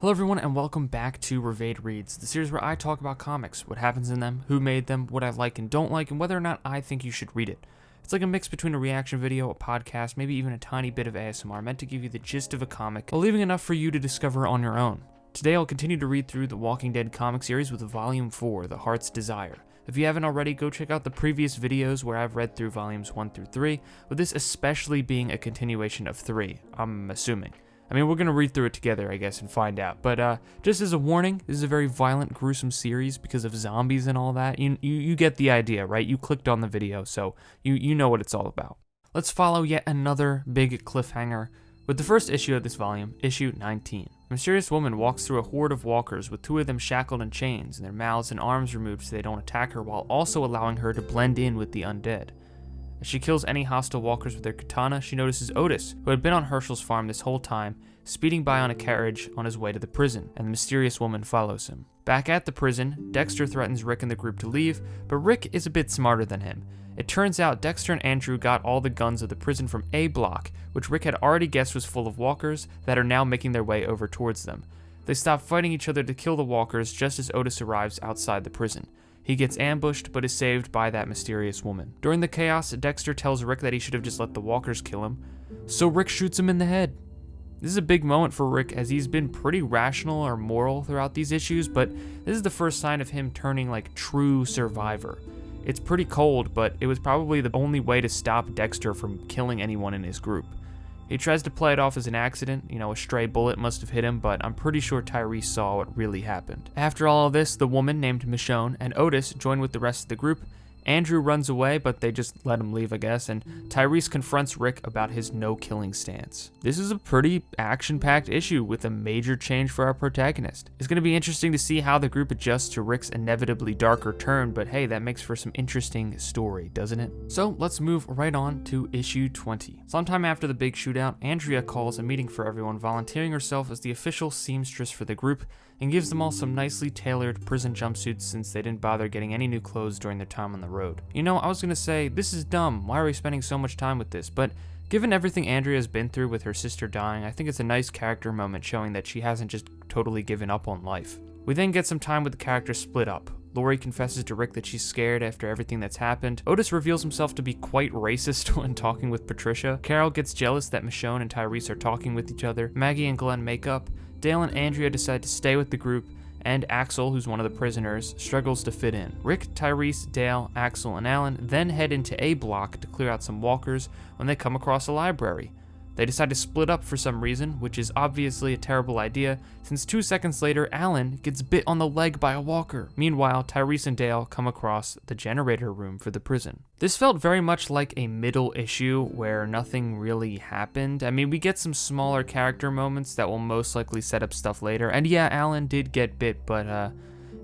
Hello everyone and welcome back to Ravade Reads, the series where I talk about comics, what happens in them, who made them, what I like and don't like, and whether or not I think you should read it. It's like a mix between a reaction video, a podcast, maybe even a tiny bit of ASMR meant to give you the gist of a comic, while leaving enough for you to discover on your own. Today I'll continue to read through the Walking Dead comic series with Volume 4, The Heart's Desire. If you haven't already, go check out the previous videos where I've read through Volumes 1 through 3, with this especially being a continuation of 3, I'm assuming. I mean, we're going to read through it together, I guess, and find out. But just as a warning, this is a very violent, gruesome series because of zombies and all that. You get the idea, right? You clicked on the video, so you know what it's all about. Let's follow yet another big cliffhanger with the first issue of this volume, issue 19. A mysterious woman walks through a horde of walkers with two of them shackled in chains and their mouths and arms removed so they don't attack her, while also allowing her to blend in with the undead. As she kills any hostile walkers with her katana, she notices Otis, who had been on Herschel's farm this whole time, speeding by on a carriage on his way to the prison, and the mysterious woman follows him. Back at the prison, Dexter threatens Rick and the group to leave, but Rick is a bit smarter than him. It turns out Dexter and Andrew got all the guns of the prison from A block, which Rick had already guessed was full of walkers that are now making their way over towards them. They stop fighting each other to kill the walkers just as Otis arrives outside the prison. He gets ambushed, but is saved by that mysterious woman. During the chaos, Dexter tells Rick that he should have just let the walkers kill him, so Rick shoots him in the head. This is a big moment for Rick, as he's been pretty rational or moral throughout these issues, but this is the first sign of him turning like true survivor. It's pretty cold, but it was probably the only way to stop Dexter from killing anyone in his group. He tries to play it off as an accident, a stray bullet must have hit him, but I'm pretty sure Tyrese saw what really happened. After all of this, the woman named Michonne and Otis join with the rest of the group. Andrew runs away, but they just let him leave, I guess, and Tyrese confronts Rick about his no-killing stance. This is a pretty action-packed issue with a major change for our protagonist. It's going to be interesting to see how the group adjusts to Rick's inevitably darker turn, but hey, that makes for some interesting story, doesn't it? So let's move right on to issue 20. Sometime after the big shootout, Andrea calls a meeting for everyone, volunteering herself as the official seamstress for the group, and gives them all some nicely tailored prison jumpsuits since they didn't bother getting any new clothes during their time on the road. I was gonna say, this is dumb, why are we spending so much time with this? But given everything Andrea's been through with her sister dying, I think it's a nice character moment showing that she hasn't just totally given up on life. We then get some time with the characters split up. Lori confesses to Rick that she's scared after everything that's happened. Otis reveals himself to be quite racist when talking with Patricia. Carol gets jealous that Michonne and Tyrese are talking with each other. Maggie and Glenn make up. Dale and Andrea decide to stay with the group, and Axel, who's one of the prisoners, struggles to fit in. Rick, Tyrese, Dale, Axel, and Alan then head into A block to clear out some walkers when they come across a library. They decide to split up for some reason, which is obviously a terrible idea, since 2 seconds later, Alan gets bit on the leg by a walker. Meanwhile, Tyrese and Dale come across the generator room for the prison. This felt very much like a middle issue where nothing really happened. I mean, we get some smaller character moments that will most likely set up stuff later, and yeah, Alan did get bit, but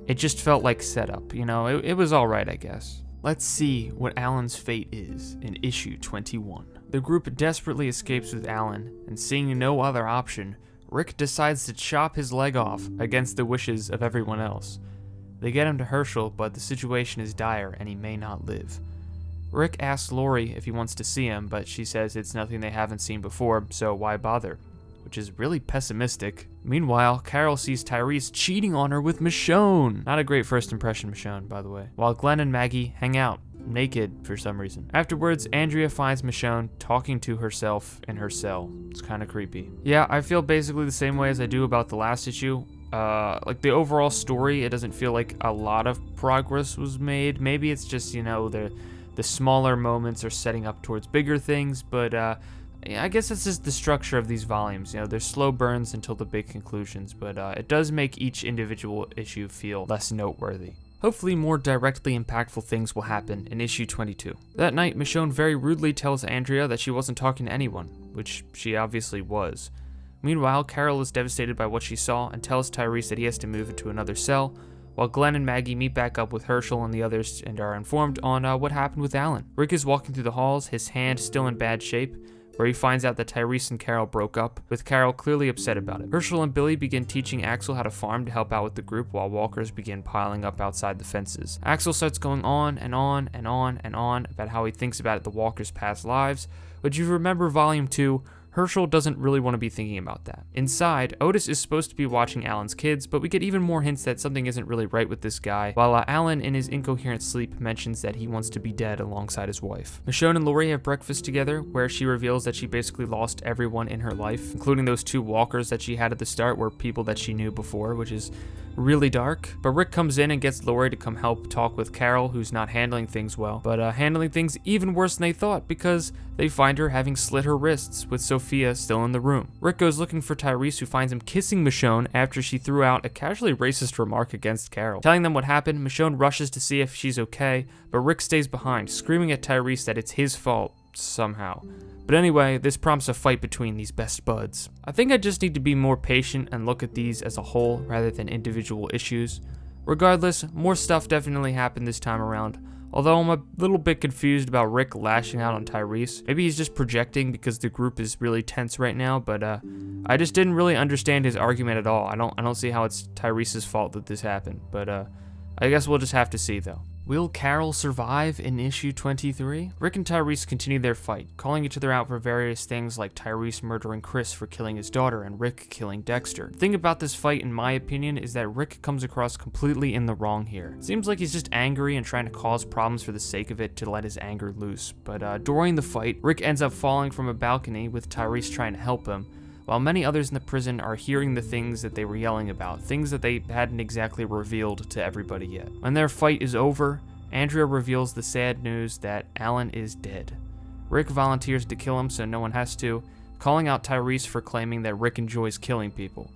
it just felt like setup, it was alright, I guess. Let's see what Alan's fate is in issue 21. The group desperately escapes with Alan, and seeing no other option, Rick decides to chop his leg off against the wishes of everyone else. They get him to Herschel, but the situation is dire and he may not live. Rick asks Lori if he wants to see him, but she says it's nothing they haven't seen before, so why bother? Which is really pessimistic. Meanwhile, Carol sees Tyrese cheating on her with Michonne. Not a great first impression, Michonne, by the way. While Glenn and Maggie hang out, naked for some reason. Afterwards, Andrea finds Michonne talking to herself in her cell. It's kind of creepy. Yeah, I feel basically the same way as I do about the last issue. Like the overall story, it doesn't feel like a lot of progress was made. Maybe it's just, the smaller moments are setting up towards bigger things, but I guess it's just the structure of these volumes. They're slow burns until the big conclusions, but it does make each individual issue feel less noteworthy. Hopefully more directly impactful things will happen in issue 22. That night, Michonne very rudely tells Andrea that she wasn't talking to anyone, which she obviously was. Meanwhile, Carol is devastated by what she saw and tells Tyrese that he has to move into another cell, while Glenn and Maggie meet back up with Herschel and the others and are informed on what happened with Alan. Rick is walking through the halls, his hand still in bad shape, where he finds out that Tyrese and Carol broke up, with Carol clearly upset about it. Herschel and Billy begin teaching Axel how to farm to help out with the group, while walkers begin piling up outside the fences. Axel starts going on and on and on and on about how he thinks about the walkers' past lives, but if you remember Volume 2, Herschel doesn't really want to be thinking about that. Inside, Otis is supposed to be watching Alan's kids, but we get even more hints that something isn't really right with this guy, while Alan in his incoherent sleep mentions that he wants to be dead alongside his wife. Michonne and Lori have breakfast together, where she reveals that she basically lost everyone in her life, including those 2 walkers that she had at the start were people that she knew before, which is really dark. But Rick comes in and gets Lori to come help talk with Carol, who's not handling things well, but handling things even worse than they thought, because they find her having slit her wrists, with Sophia still in the room. Rick goes looking for Tyrese, who finds him kissing Michonne after she threw out a casually racist remark against Carol. Telling them what happened, Michonne rushes to see if she's okay, but Rick stays behind, screaming at Tyrese that it's his fault, somehow. But anyway, this prompts a fight between these best buds. I think I just need to be more patient and look at these as a whole rather than individual issues. Regardless, more stuff definitely happened this time around, although I'm a little bit confused about Rick lashing out on Tyrese. Maybe he's just projecting because the group is really tense right now, but I just didn't really understand his argument at all. I don't see how it's Tyrese's fault that this happened, but I guess we'll just have to see though. Will Carol survive in issue 23? Rick and Tyrese continue their fight, calling each other out for various things like Tyrese murdering Chris for killing his daughter and Rick killing Dexter. The thing about this fight, in my opinion, is that Rick comes across completely in the wrong here. It seems like he's just angry and trying to cause problems for the sake of it to let his anger loose. But during the fight, Rick ends up falling from a balcony with Tyrese trying to help him, while many others in the prison are hearing the things that they were yelling about, things that they hadn't exactly revealed to everybody yet. When their fight is over, Andrea reveals the sad news that Alan is dead. Rick volunteers to kill him so no one has to, calling out Tyrese for claiming that Rick enjoys killing people,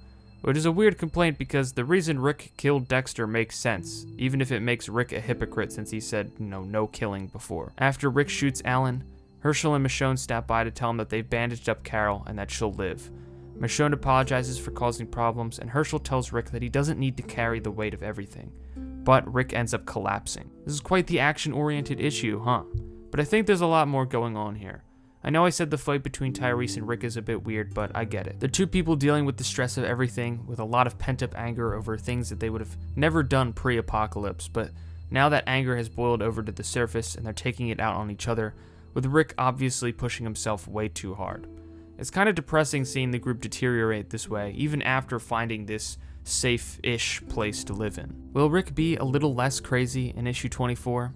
which is a weird complaint because the reason Rick killed Dexter makes sense, even if it makes Rick a hypocrite since he said, no killing before. After Rick shoots Alan, Herschel and Michonne stop by to tell him that they've bandaged up Carol and that she'll live. Michonne apologizes for causing problems, and Herschel tells Rick that he doesn't need to carry the weight of everything. But Rick ends up collapsing. This is quite the action-oriented issue, huh? But I think there's a lot more going on here. I know I said the fight between Tyrese and Rick is a bit weird, but I get it. The 2 people dealing with the stress of everything, with a lot of pent-up anger over things that they would have never done pre-apocalypse, but now that anger has boiled over to the surface and they're taking it out on each other, with Rick obviously pushing himself way too hard. It's kind of depressing seeing the group deteriorate this way, even after finding this safe-ish place to live in. Will Rick be a little less crazy in issue 24?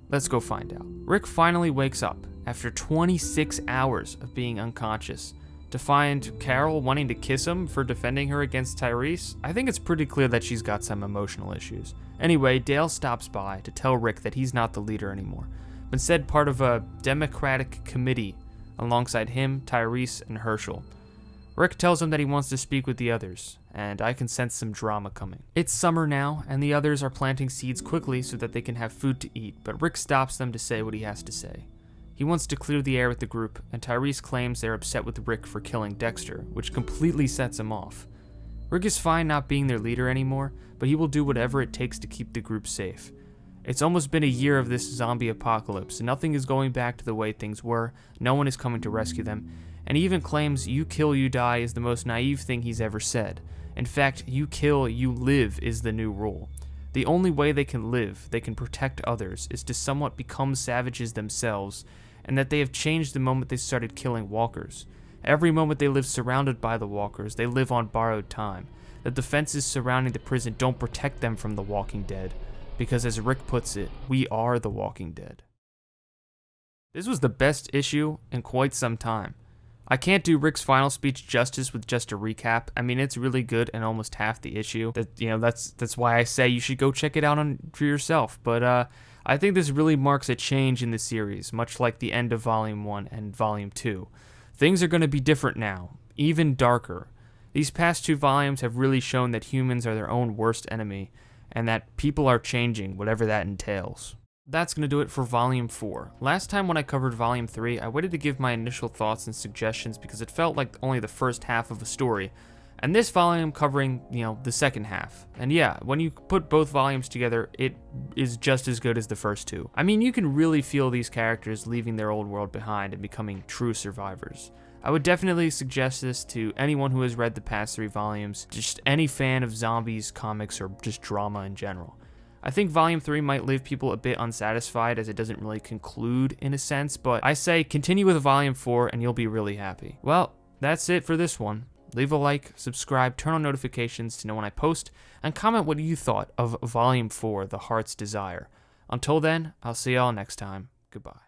Let's go find out. Rick finally wakes up after 26 hours of being unconscious to find Carol wanting to kiss him for defending her against Tyrese. I think it's pretty clear that she's got some emotional issues. Anyway, Dale stops by to tell Rick that he's not the leader anymore, but instead part of a Democratic committee alongside him, Tyrese, and Herschel. Rick tells him that he wants to speak with the others, and I can sense some drama coming. It's summer now, and the others are planting seeds quickly so that they can have food to eat, but Rick stops them to say what he has to say. He wants to clear the air with the group, and Tyrese claims they're upset with Rick for killing Dexter, which completely sets him off. Rick is fine not being their leader anymore, but he will do whatever it takes to keep the group safe. It's almost been a year of this zombie apocalypse, and nothing is going back to the way things were, no one is coming to rescue them, and he even claims you kill, you die is the most naive thing he's ever said. In fact, you kill, you live is the new rule. The only way they can live, they can protect others, is to somewhat become savages themselves, and that they have changed the moment they started killing walkers. Every moment they live surrounded by the walkers, they live on borrowed time. The defenses surrounding the prison don't protect them from the Walking Dead, because as Rick puts it, we are the Walking Dead. This was the best issue in quite some time. I can't do Rick's final speech justice with just a recap. I mean, it's really good and almost half the issue. That's why I say you should go check it out for yourself. But I think this really marks a change in the series, much like the end of Volume 1 and Volume 2. Things are going to be different now, even darker. These past 2 volumes have really shown that humans are their own worst enemy, and that people are changing, whatever that entails. That's going to do it for Volume 4. Last time when I covered Volume 3, I waited to give my initial thoughts and suggestions because it felt like only the first half of a story, and this volume covering, the second half. And yeah, when you put both volumes together, it is just as good as the first 2. I mean, you can really feel these characters leaving their old world behind and becoming true survivors. I would definitely suggest this to anyone who has read the past 3 volumes, just any fan of zombies, comics, or just drama in general. I think Volume 3 might leave people a bit unsatisfied as it doesn't really conclude in a sense, but I say continue with Volume 4 and you'll be really happy. Well, that's it for this one. Leave a like, subscribe, turn on notifications to know when I post, and comment what you thought of Volume 4, The Heart's Desire. Until then, I'll see y'all next time. Goodbye.